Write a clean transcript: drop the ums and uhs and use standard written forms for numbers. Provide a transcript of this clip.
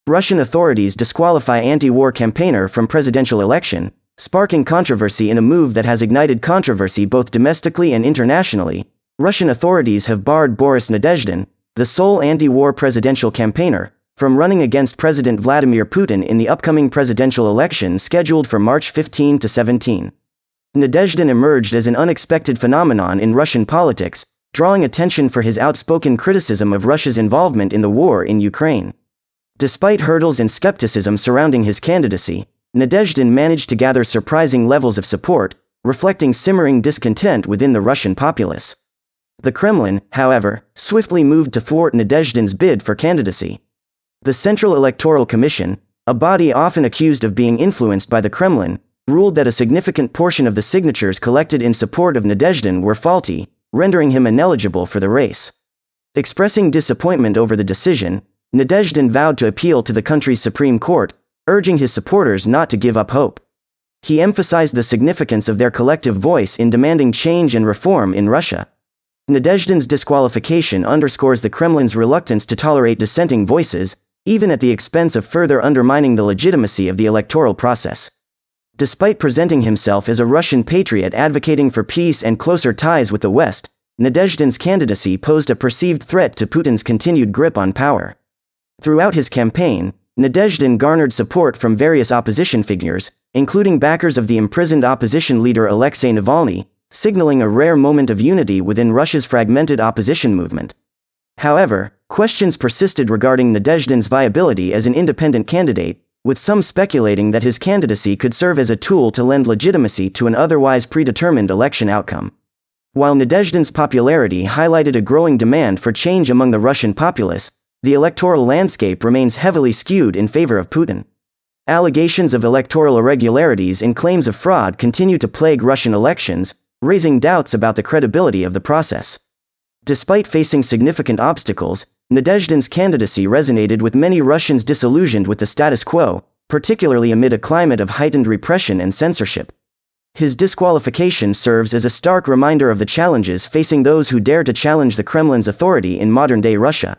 Russian authorities disqualify anti-war campaigner from presidential election, sparking controversy in a move that has ignited controversy both domestically and internationally. Russian authorities have barred Boris Nadezhdin, the sole anti-war presidential campaigner, from running against President Vladimir Putin in the upcoming presidential election scheduled for March 15 to 17. Nadezhdin emerged as an unexpected phenomenon in Russian politics, drawing attention for his outspoken criticism of Russia's involvement in the war in Ukraine. Despite hurdles and skepticism surrounding his candidacy, Nadezhdin managed to gather surprising levels of support, reflecting simmering discontent within the Russian populace. The Kremlin, however, swiftly moved to thwart Nadezhdin's bid for candidacy. The Central Electoral Commission, a body often accused of being influenced by the Kremlin, ruled that a significant portion of the signatures collected in support of Nadezhdin were faulty, rendering him ineligible for the race. Expressing disappointment over the decision, Nadezhdin vowed to appeal to the country's Supreme Court, urging his supporters not to give up hope. He emphasized the significance of their collective voice in demanding change and reform in Russia. Nadezhdin's disqualification underscores the Kremlin's reluctance to tolerate dissenting voices, even at the expense of further undermining the legitimacy of the electoral process. Despite presenting himself as a Russian patriot advocating for peace and closer ties with the West, Nadezhdin's candidacy posed a perceived threat to Putin's continued grip on power. Throughout his campaign, Nadezhdin garnered support from various opposition figures, including backers of the imprisoned opposition leader Alexei Navalny, signaling a rare moment of unity within Russia's fragmented opposition movement. However, questions persisted regarding Nadezhdin's viability as an independent candidate, with some speculating that his candidacy could serve as a tool to lend legitimacy to an otherwise predetermined election outcome. While Nadezhdin's popularity highlighted a growing demand for change among the Russian populace, the electoral landscape remains heavily skewed in favor of Putin. Allegations of electoral irregularities and claims of fraud continue to plague Russian elections, raising doubts about the credibility of the process. Despite facing significant obstacles, Nadezhdin's candidacy resonated with many Russians disillusioned with the status quo, particularly amid a climate of heightened repression and censorship. His disqualification serves as a stark reminder of the challenges facing those who dare to challenge the Kremlin's authority in modern-day Russia.